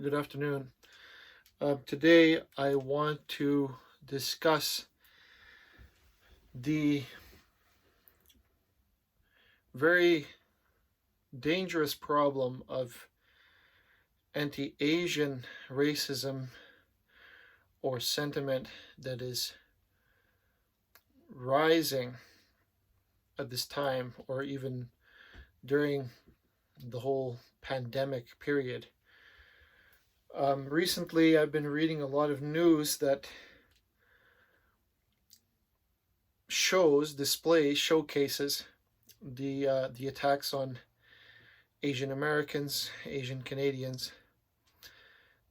Good afternoon. Today I want to discuss the very dangerous problem of anti Asian racism or sentiment that is rising at this time, or even during the whole pandemic period. Recently, I've been reading a lot of news that showcases the attacks on Asian Americans, Asian Canadians,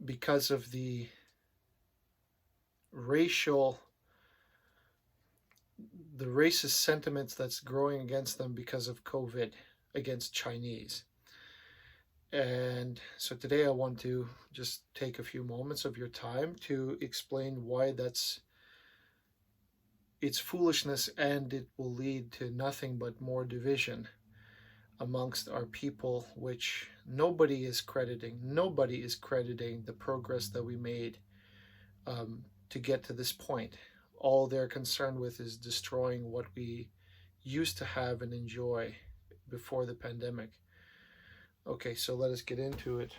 because of the racial, the racist sentiments that's growing against them because of COVID, against Chinese. And so today I want to just take a few moments of your time to explain why it's foolishness, and it will lead to nothing but more division amongst our people, which nobody is crediting. Nobody is crediting the progress that we made to get to this point. All they're concerned with is destroying what we used to have and enjoy before the pandemic. Okay, so let us get into it.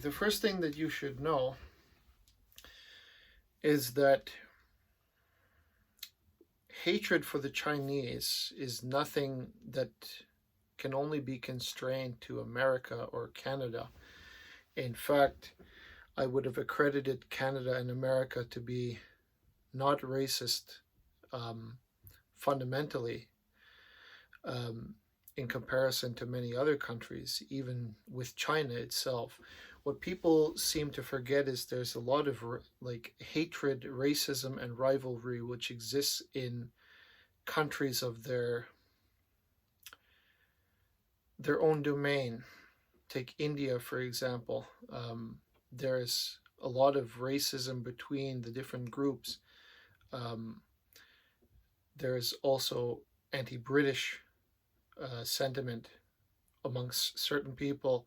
The first thing that you should know is that hatred for the Chinese is nothing that can only be constrained to America or Canada. In fact, I would have accredited Canada and America to be not racist fundamentally, in comparison to many other countries, even with China itself. What people seem to forget is there's a lot of hatred, racism, and rivalry which exists in countries of their own domain. Take India, for example. There's a lot of racism between the different groups. There's also anti-British sentiment amongst certain people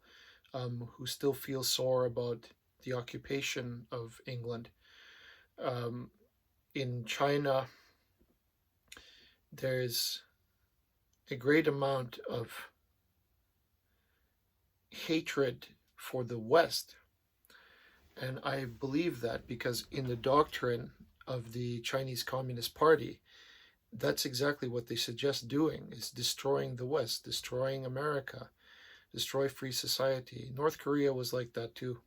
who still feel sore about the occupation of England. In China, there's a great amount of hatred for the West. And I believe that because in the doctrine of the Chinese Communist Party, that's exactly what they suggest doing, is destroying the West, destroying America, destroy free society. North Korea was like that too.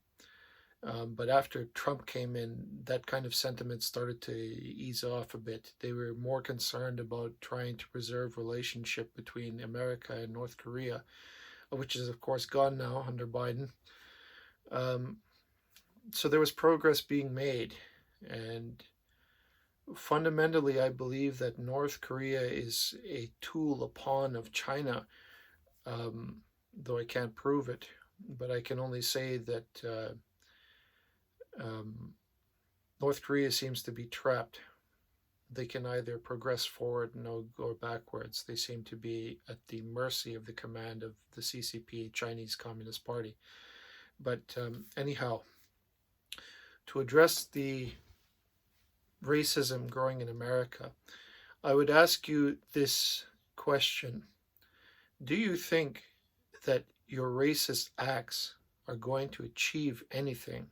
But after Trump came in, that kind of sentiment started to ease off a bit. They were more concerned about trying to preserve relationship between America and North Korea, which is of course gone now under Biden. So there was progress being made, and fundamentally I believe that North Korea is a tool, a pawn of China, though I can't prove it, but I can only say that North Korea seems to be trapped. They can either progress forward or go backwards. They seem to be at the mercy of the command of the CCP, Chinese Communist Party. But anyhow, to address the racism growing in America, I would ask you this question. Do you think that your racist acts are going to achieve anything?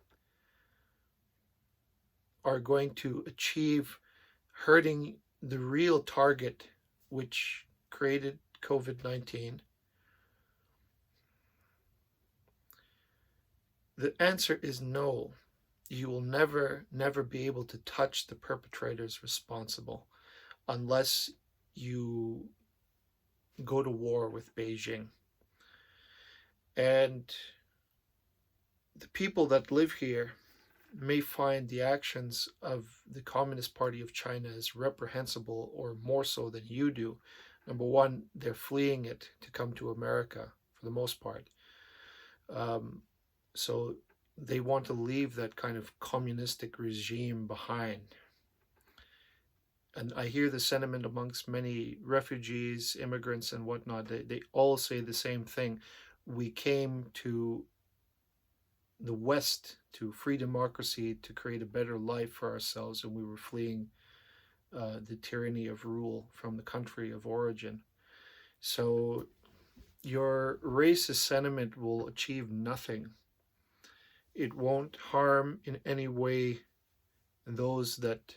Are going to achieve hurting the real target which created COVID-19? The answer is no. You will never be able to touch the perpetrators responsible unless you go to war with Beijing. And the people that live here may find the actions of the Communist Party of China as reprehensible, or more so than you do. Number one, they're fleeing it to come to America for the most part. So they want to leave that kind of communistic regime behind. And I hear the sentiment amongst many refugees, immigrants, and whatnot. They all say the same thing. We came to the West, to free democracy, to create a better life for ourselves, and we were fleeing the tyranny of rule from the country of origin. So your racist sentiment will achieve nothing. It won't harm in any way those that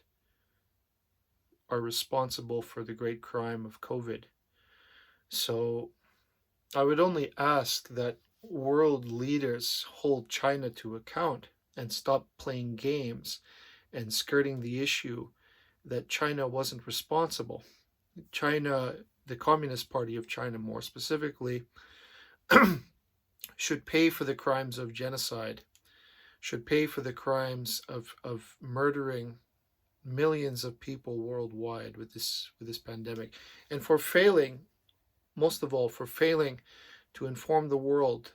are responsible for the great crime of COVID. So I would only ask that world leaders hold China to account and stop playing games and skirting the issue that China wasn't responsible. China, the Communist Party of China more specifically, should pay for the crimes of genocide, should pay for the crimes of murdering millions of people worldwide with this pandemic, and for failing, most of all, for failing to inform the world,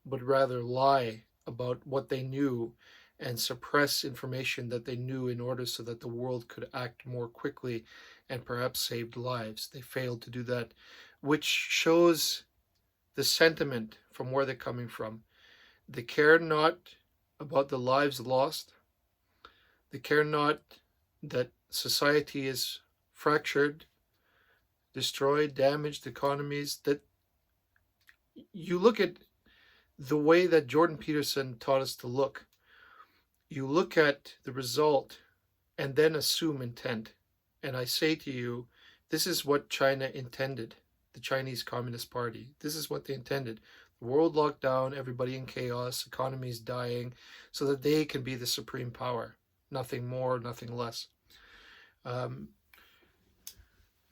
but rather lie about what they knew and suppress information that they knew in order so that the world could act more quickly and perhaps saved lives. They failed to do that, which shows the sentiment from where they're coming from. They care not about the lives lost. They care not that society is fractured, destroyed, damaged, economies. That you look at the way that Jordan Peterson taught us to look. You look at the result and then assume intent. And I say to you, this is what China intended, the Chinese Communist Party. This is what they intended. The world locked down, everybody in chaos, economies dying, so that they can be the supreme power. Nothing more, nothing less.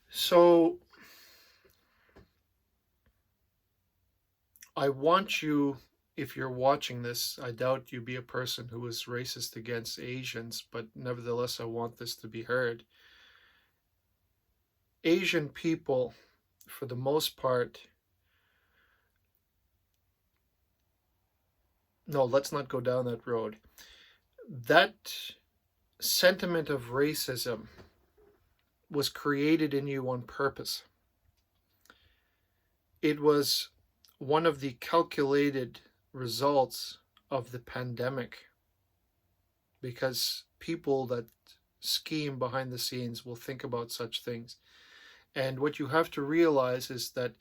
So I want you, if you're watching this, I doubt you be a person who is racist against Asians, but nevertheless, I want this to be heard. Asian people, for the most part, no, let's not go down that road. That sentiment of racism was created in you on purpose. It was one of the calculated results of the pandemic, because people that scheme behind the scenes will think about such things. And what you have to realize is that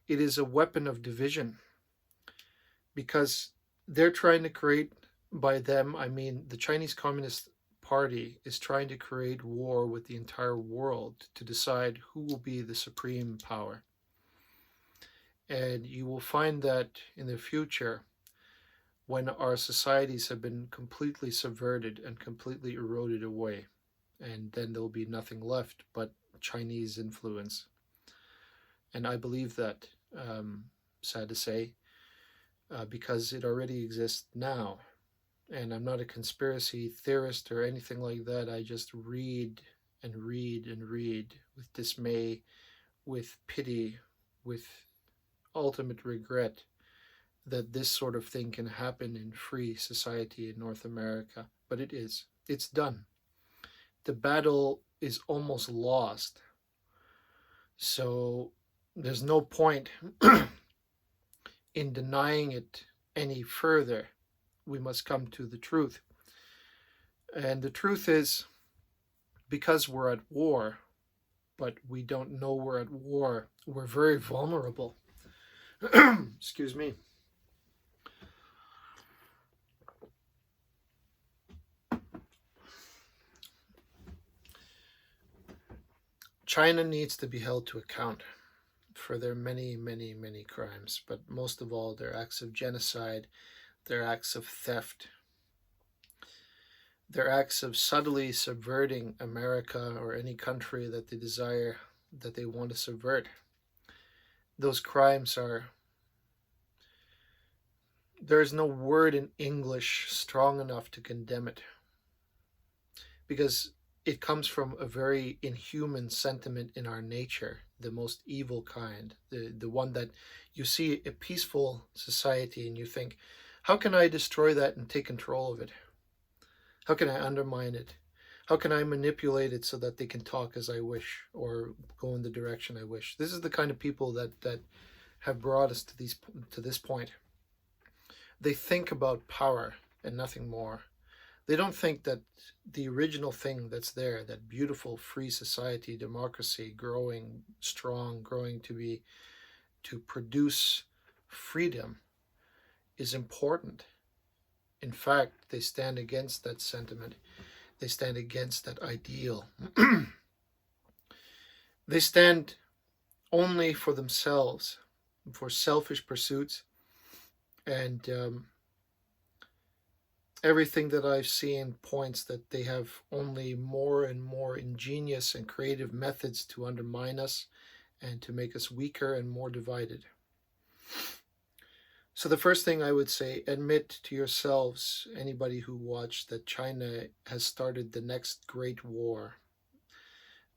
it is a weapon of division, because they're trying to create, by them, I mean the Chinese Communist Party is trying to create war with the entire world to decide who will be the supreme power. And you will find that in the future, when our societies have been completely subverted and completely eroded away, and then there will be nothing left but Chinese influence. And I believe that, sad to say, because it already exists now. And I'm not a conspiracy theorist or anything like that. I just read and read and read with dismay, with pity, with ultimate regret that this sort of thing can happen in free society in North America. But it is. It's done. The battle is almost lost. So there's no point in denying it any further. We must come to the truth. And the truth is, because we're at war, but we don't know we're at war, we're very vulnerable. Excuse me. China needs to be held to account for their many, many, many crimes, but most of all, their acts of genocide, their acts of theft, their acts of subtly subverting America or any country that they desire, that they want to subvert. Those crimes are There is no word in English strong enough to condemn it, because it comes from a very inhuman sentiment in our nature, the most evil kind, the one that you see a peaceful society and you think, how can I destroy that and take control of it? How can I undermine it? How can I manipulate it so that they can talk as I wish or go in the direction I wish? This is the kind of people that have brought us to this point. They think about power and nothing more. They don't think that the original thing that's there, that beautiful free society, democracy, growing strong, growing to produce freedom, is important. In fact, they stand against that sentiment. They stand against that ideal. They stand only for themselves, for selfish pursuits, and everything that I've seen points that they have only more and more ingenious and creative methods to undermine us and to make us weaker and more divided. So the first thing I would say, admit to yourselves, anybody who watched, that China has started the next great war.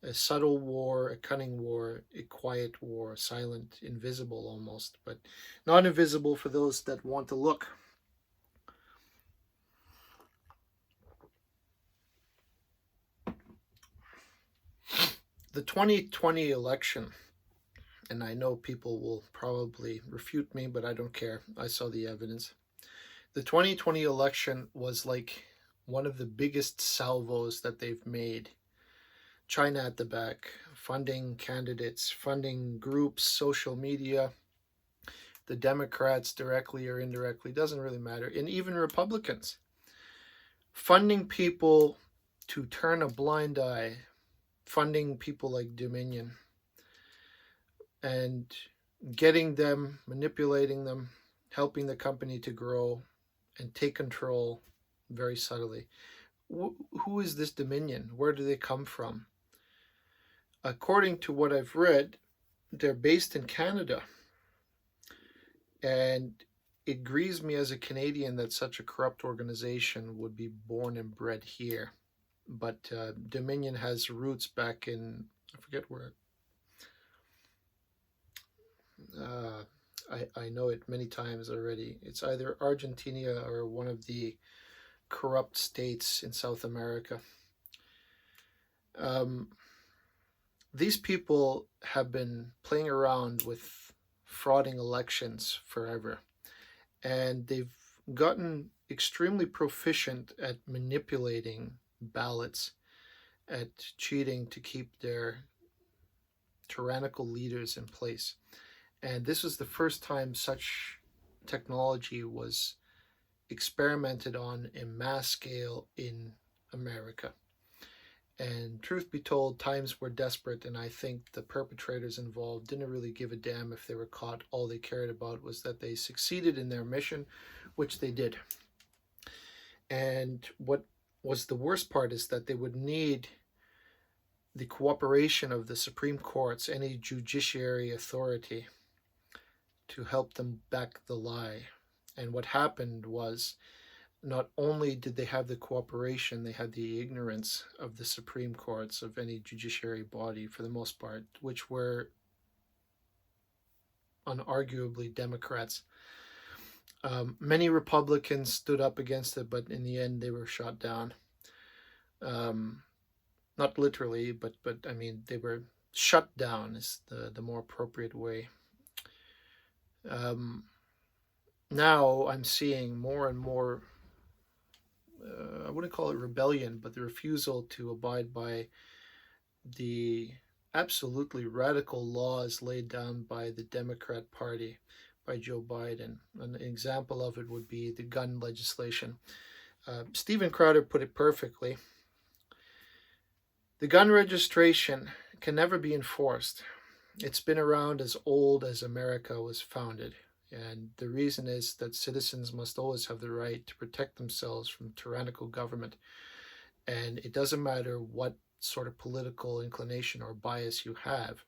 A subtle war, a cunning war, a quiet war, silent, invisible almost, but not invisible for those that want to look. The 2020 election, and I know people will probably refute me, but I don't care. I saw the evidence. The 2020 election was like one of the biggest salvos that they've made. China at the back, funding candidates, funding groups, social media, the Democrats directly or indirectly, doesn't really matter, and even Republicans, funding people to turn a blind eye, funding people like Dominion, and getting them, manipulating them, helping the company to grow and take control very subtly. Who is this Dominion? Where do they come from? According to what I've read, they're based in Canada. And it grieves me as a Canadian that such a corrupt organization would be born and bred here. But Dominion has roots back in, I forget where. I know it many times already. It's either Argentina or one of the corrupt states in South America. These people have been playing around with frauding elections forever, and they've gotten extremely proficient at manipulating ballots, at cheating to keep their tyrannical leaders in place. And this was the first time such technology was experimented on in mass scale in America. And truth be told, times were desperate, and I think the perpetrators involved didn't really give a damn if they were caught. All they cared about was that they succeeded in their mission, which they did. And what was the worst part is that they would need the cooperation of the Supreme Courts, any judiciary authority, to help them back the lie. And what happened was, not only did they have the cooperation, they had the ignorance of the Supreme Courts, of any judiciary body for the most part, which were unarguably Democrats. Many Republicans stood up against it, but in the end they were shot down. Not literally, but I mean, they were shut down is the more appropriate way. Now I'm seeing more and more, I wouldn't call it rebellion, but the refusal to abide by the absolutely radical laws laid down by the Democrat Party, by Joe Biden. An example of it would be the gun legislation. Steven Crowder put it perfectly. The gun registration can never be enforced. It's been around as old as America was founded. And the reason is that citizens must always have the right to protect themselves from tyrannical government. And it doesn't matter what sort of political inclination or bias you have,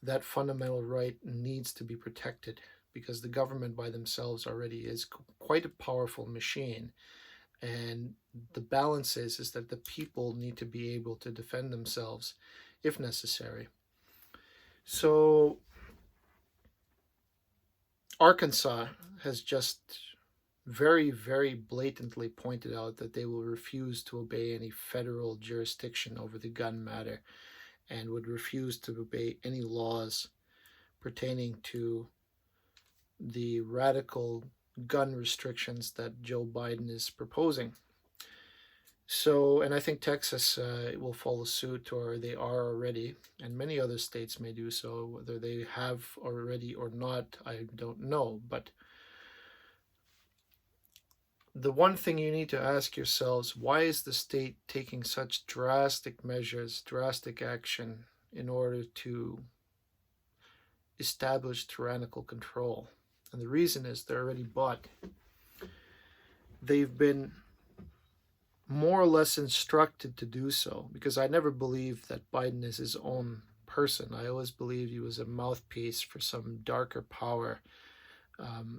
that fundamental right needs to be protected. because the government by themselves already is quite a powerful machine. And the balance is that the people need to be able to defend themselves if necessary. So Arkansas has just very, very blatantly pointed out that they will refuse to obey any federal jurisdiction over the gun matter and would refuse to obey any laws pertaining to the radical gun restrictions that Joe Biden is proposing. So, and I think Texas will follow suit, or they are already, and many other states may do so. Whether they have already or not, I don't know. But the one thing you need to ask yourselves, why is the state taking such drastic measures, drastic action in order to establish tyrannical control? And the reason is they're already bought. They've been more or less instructed to do so, because I never believed that Biden is his own person. I always believed he was a mouthpiece for some darker power.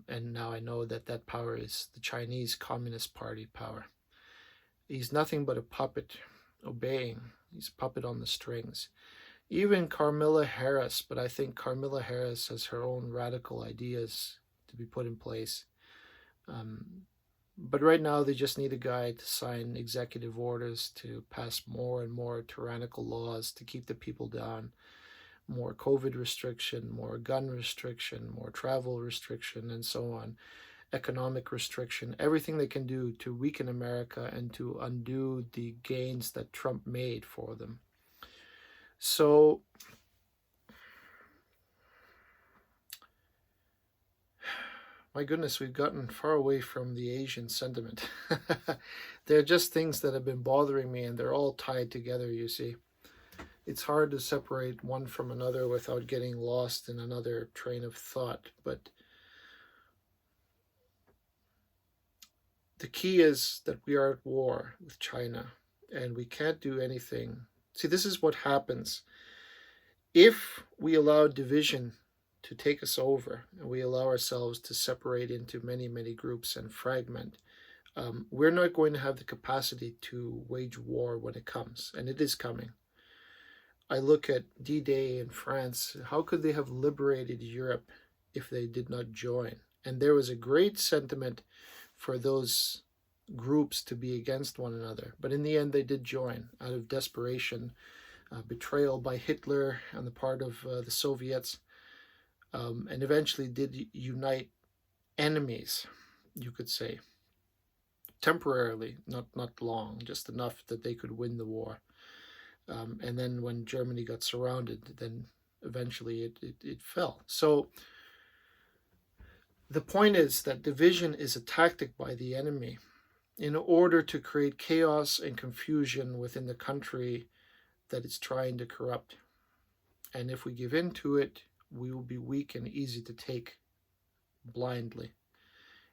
And now I know that that power is the Chinese Communist Party power. He's nothing but a puppet obeying. He's a puppet on the strings. Even Kamala Harris, but I think Kamala Harris has her own radical ideas to be put in place. But right now they just need a guy to sign executive orders to pass more and more tyrannical laws to keep the people down. More COVID restriction, more gun restriction, more travel restriction, and so on. Economic restriction, everything they can do to weaken America and to undo the gains that Trump made for them. So my goodness, we've gotten far away from the Asian sentiment. They're just things that have been bothering me, and they're all tied together, you see. It's hard to separate one from another without getting lost in another train of thought. But the key is that we are at war with China, and we can't do anything. See, this is what happens. If we allow division to take us over, and we allow ourselves to separate into many, many groups and fragment, we're not going to have the capacity to wage war when it comes, and it is coming. I look at D-Day in France. How could they have liberated Europe if they did not join? And there was a great sentiment for those groups to be against one another. But in the end, they did join out of desperation, betrayal by Hitler on the part of the Soviets, and eventually did unite enemies, you could say, temporarily, not long, just enough that they could win the war. And then when Germany got surrounded, then eventually it fell. So the point is that division is a tactic by the enemy in order to create chaos and confusion within the country that it's trying to corrupt. And if we give in to it, we will be weak and easy to take blindly.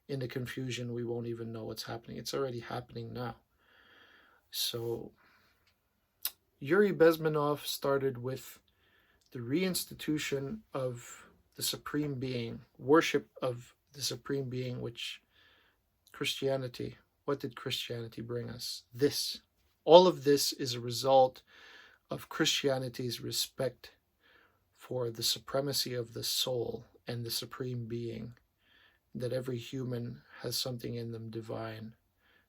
In the confusion, we won't even know what's happening. It's already happening now. So Yuri Bezmenov started with the reinstitution of the Supreme Being, worship of the Supreme Being, which Christianity, what did Christianity bring us? This. All of this is a result of Christianity's respect for the supremacy of the soul and the Supreme Being, that every human has something in them divine,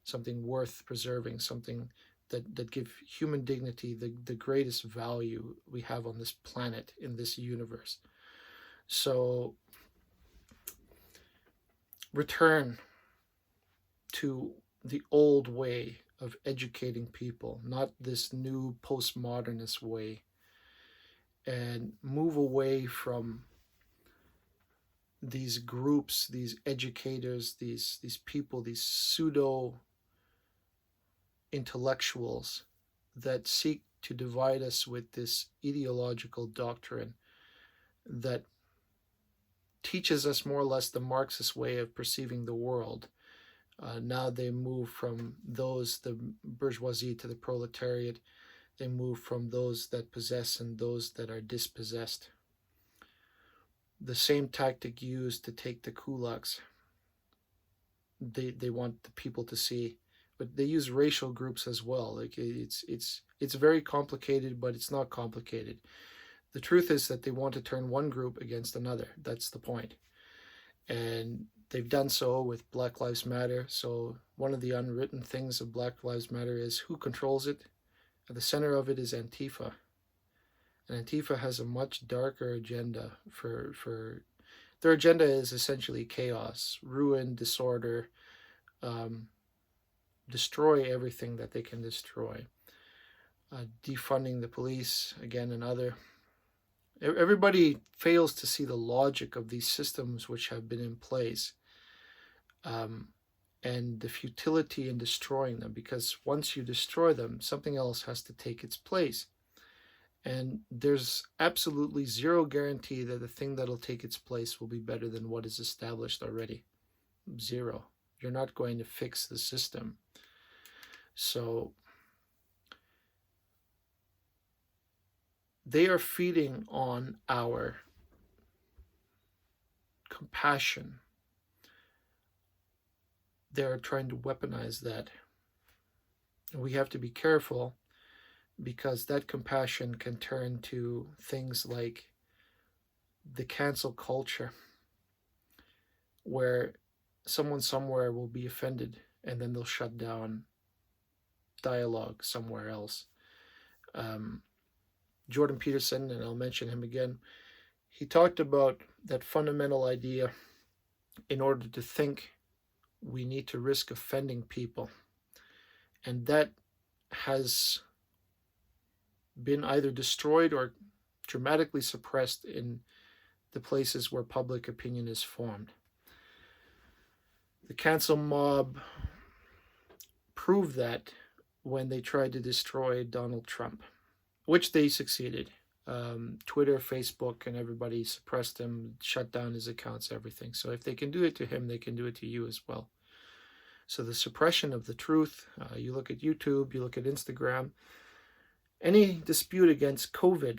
something worth preserving, something that give human dignity the greatest value we have on this planet, in this universe. So return to the old way of educating people, not this new postmodernist way, and move away from these groups, these educators, these people, these pseudo intellectuals that seek to divide us with this ideological doctrine that teaches us more or less the Marxist way of perceiving the world. Now they move from the bourgeoisie, to the proletariat. They move from those that possess and those that are dispossessed. the same tactic used to take the kulaks. They want the people to see, but they use racial groups as well. Like it's very complicated, but it's not complicated. The truth is that they want to turn one group against another. That's the point. And they've done so with Black Lives Matter. So one of the unwritten things of Black Lives Matter is who controls it. At the center of it is Antifa. And Antifa has a much darker agenda for their agenda is essentially chaos, ruin, disorder, destroy everything that they can destroy. Defunding the police, again, another. Everybody fails to see the logic of these systems which have been in place, and the futility in destroying them, because once you destroy them, something else has to take its place. And there's absolutely zero guarantee that the thing that'll take its place will be better than what is established already. Zero. You're not going to fix the system. So they are feeding on our compassion. They're trying to weaponize that. And we have to be careful, because that compassion can turn to things like the cancel culture, where someone somewhere will be offended and then they'll shut down dialogue somewhere else. Jordan Peterson, and I'll mention him again, he talked about that fundamental idea: in order to think, we need to risk offending people. And that has been either destroyed or dramatically suppressed in the places where public opinion is formed. The cancel mob proved that when they tried to destroy Donald Trump, which they succeeded. Twitter, Facebook, and everybody suppressed him, shut down his accounts, everything. So if they can do it to him, they can do it to you as well. So the suppression of the truth, you look at YouTube, you look at Instagram, any dispute against COVID,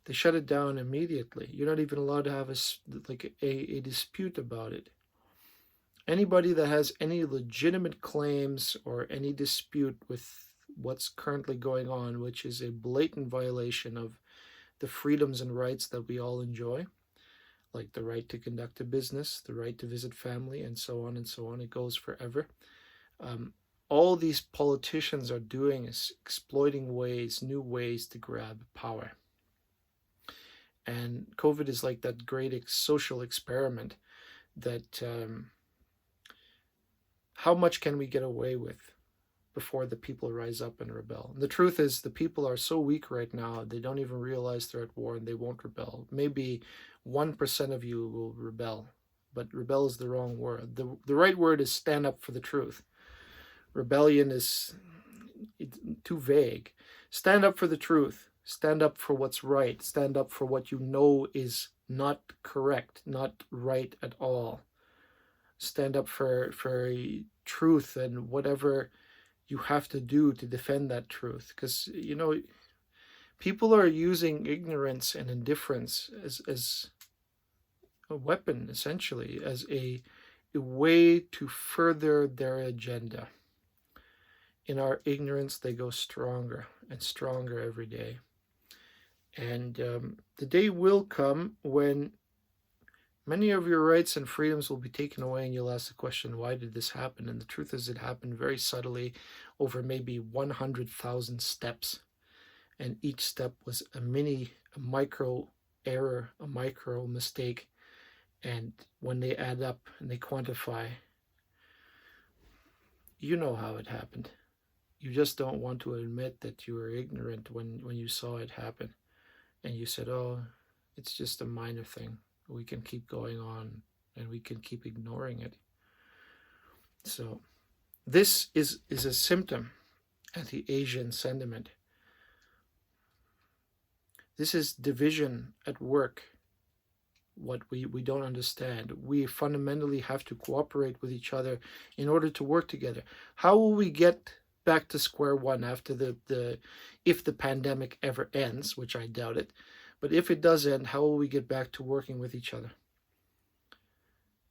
they shut it down immediately. You're not even allowed to have a dispute about it. Anybody that has any legitimate claims or any dispute with what's currently going on, which is a blatant violation of the freedoms and rights that we all enjoy, like the right to conduct a business, the right to visit family, and so on and so on. It goes forever. All these politicians are doing is exploiting new ways to grab power. And COVID is like that great social experiment that how much can we get away with before the people rise up and rebel? And the truth is, the people are so weak right now, they don't even realize they're at war and they won't rebel. Maybe 1% of you will rebel, but rebel is the wrong word. The right word is stand up for the truth. Rebellion is too vague. Stand up for the truth. Stand up for what's right. Stand up for what you know is not correct, not right at all. Stand up for truth and whatever you have to do to defend that truth. Because, people are using ignorance and indifference as a weapon, essentially, as a way to further their agenda. In our ignorance, they go stronger and stronger every day. And the day will come when many of your rights and freedoms will be taken away, and you'll ask the question, why did this happen? And the truth is, it happened very subtly over maybe 100,000 steps. And each step was a micro error, a micro mistake. And when they add up and they quantify, you know how it happened. You just don't want to admit that you were ignorant when you saw it happen. And you said, oh, it's just a minor thing. We can keep going on and we can keep ignoring it. So this is a symptom of the Asian sentiment. This is division at work. What we don't understand. We fundamentally have to cooperate with each other in order to work together. How will we get back to square one after if the pandemic ever ends, which I doubt it, but if it does end, how will we get back to working with each other?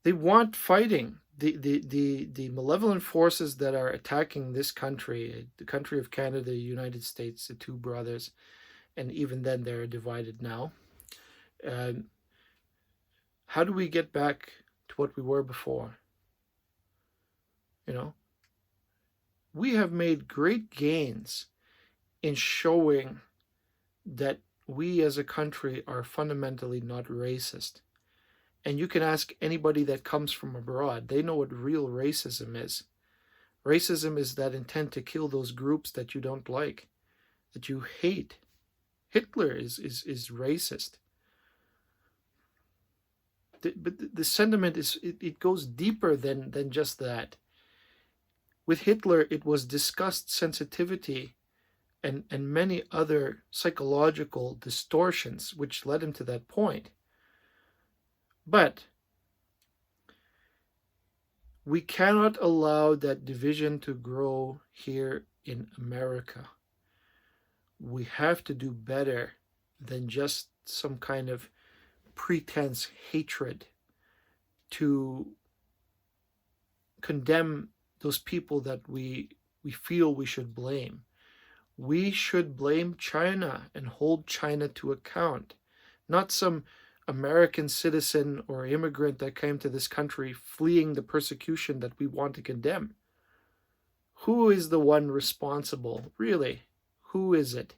They want fighting. The malevolent forces that are attacking this country, the country of Canada, the United States, the two brothers, and even then they're divided now. And how do we get back to what we were before? You know, we have made great gains in showing that we as a country are fundamentally not racist. And you can ask anybody that comes from abroad, they know what real racism is. Racism is that intent to kill those groups that you don't like, that you hate. Hitler is racist. But the sentiment is, it goes deeper than just that. With Hitler, it was disgust, sensitivity, and many other psychological distortions which led him to that point. But we cannot allow that division to grow here in America. We have to do better than just some kind of pretense hatred to condemn those people that we feel we should blame. We should blame China and hold China to account, not some American citizen or immigrant that came to this country fleeing the persecution that we want to condemn. Who is the one responsible? Really? Who is it?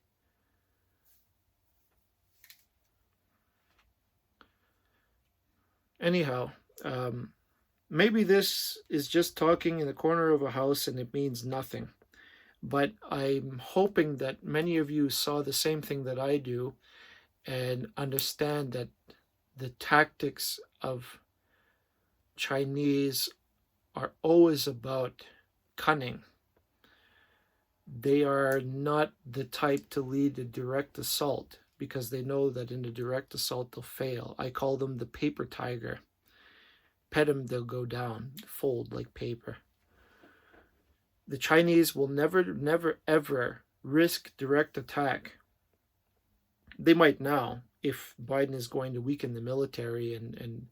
Anyhow, maybe this is just talking in the corner of a house and it means nothing. But I'm hoping that many of you saw the same thing that I do and understand that the tactics of Chinese are always about cunning. They are not the type to lead a direct assault because they know that in a direct assault they'll fail. I call them the paper tiger. Pet them, they'll go down, fold like paper. The Chinese will never, ever risk direct attack. They might now, if Biden is going to weaken the military and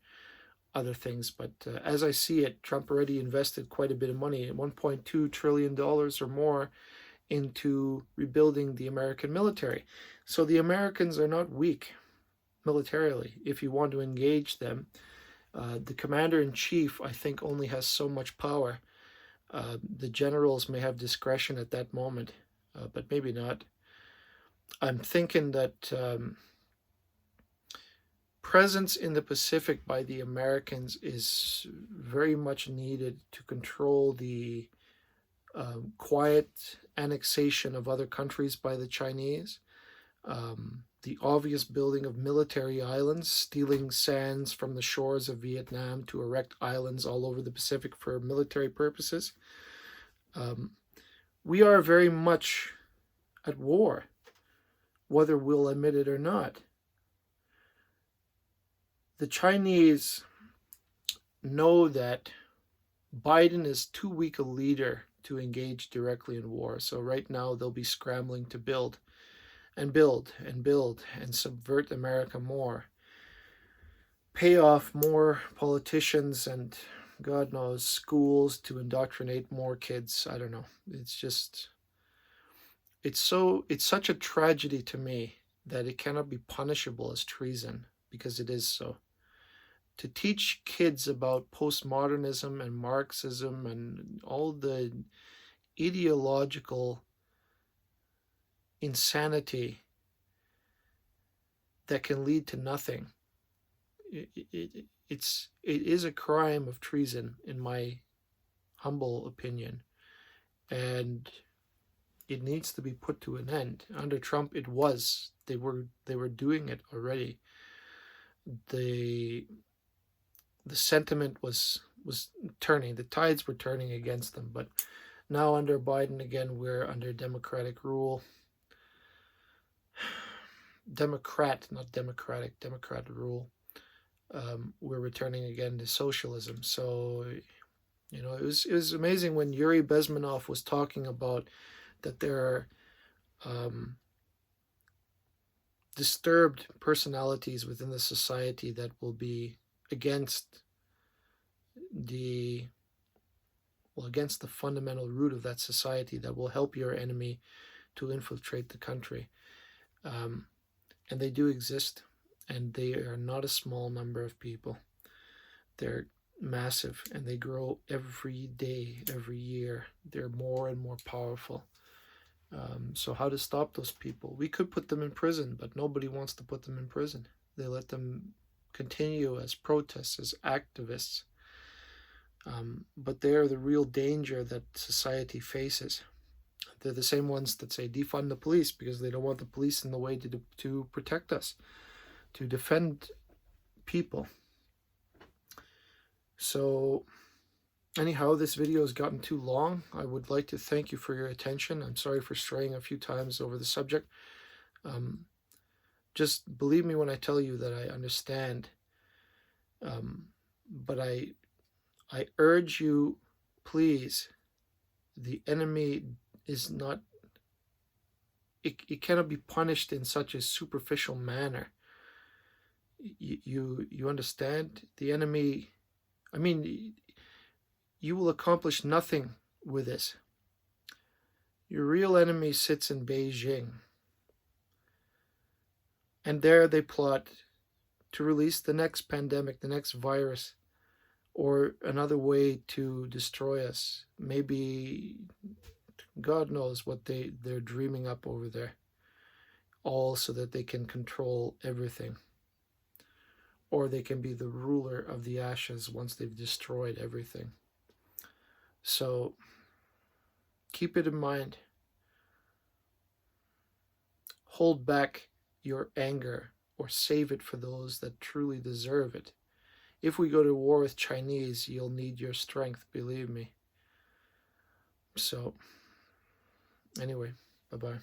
other things. But as I see it, Trump already invested quite a bit of money, $1.2 trillion or more, into rebuilding the American military. So the Americans are not weak militarily. If you want to engage them, the commander-in-chief, I think, only has so much power. The generals may have discretion at that moment, but maybe not. I'm thinking that presence in the Pacific by the Americans is very much needed to control the quiet annexation of other countries by the Chinese, the obvious building of military islands, stealing sands from the shores of Vietnam to erect islands all over the Pacific for military purposes. We are very much at war, whether we'll admit it or not. The Chinese know that Biden is too weak a leader to engage directly in war. So right now they'll be scrambling to build and build and build and subvert America more. Pay off more politicians and God knows schools to indoctrinate more kids. I don't know. It's just, it's such a tragedy to me that it cannot be punishable as treason, because it is so. To teach kids about postmodernism and Marxism and all the ideological insanity that can lead to nothing. It is a crime of treason, in my humble opinion, and it needs to be put to an end. Under Trump, it was. They were doing it already. The sentiment was turning. The tides were turning against them. But now under Biden again, we're under Democratic rule. Democrat, not democratic, Democrat rule. We're returning again to socialism. So, it was amazing when Yuri Bezmenov was talking about that there are disturbed personalities within the society that will be against against the fundamental root of that society that will help your enemy to infiltrate the country. And they do exist, and they are not a small number of people. They're massive, and they grow every day, every year. They're more and more powerful. So how to stop those people? We could put them in prison, but nobody wants to put them in prison. They let them continue as protests, as activists. But they're the real danger that society faces. They're the same ones that say defund the police because they don't want the police in the way to protect us, to defend people. So anyhow, this video has gotten too long. I would like to thank you for your attention. I'm sorry for straying a few times over the subject. Just believe me when I tell you that I understand. But I urge you, please, the enemy is not, it cannot be punished in such a superficial manner. You understand? The enemy, I mean, you will accomplish nothing with this. Your real enemy sits in Beijing. And there they plot to release the next pandemic, the next virus, or another way to destroy us. Maybe God knows what they're dreaming up over there. All so that they can control everything. Or they can be the ruler of the ashes once they've destroyed everything. So keep it in mind. Hold back your anger or save it for those that truly deserve it. If we go to war with Chinese, you'll need your strength, believe me. So, anyway, bye-bye.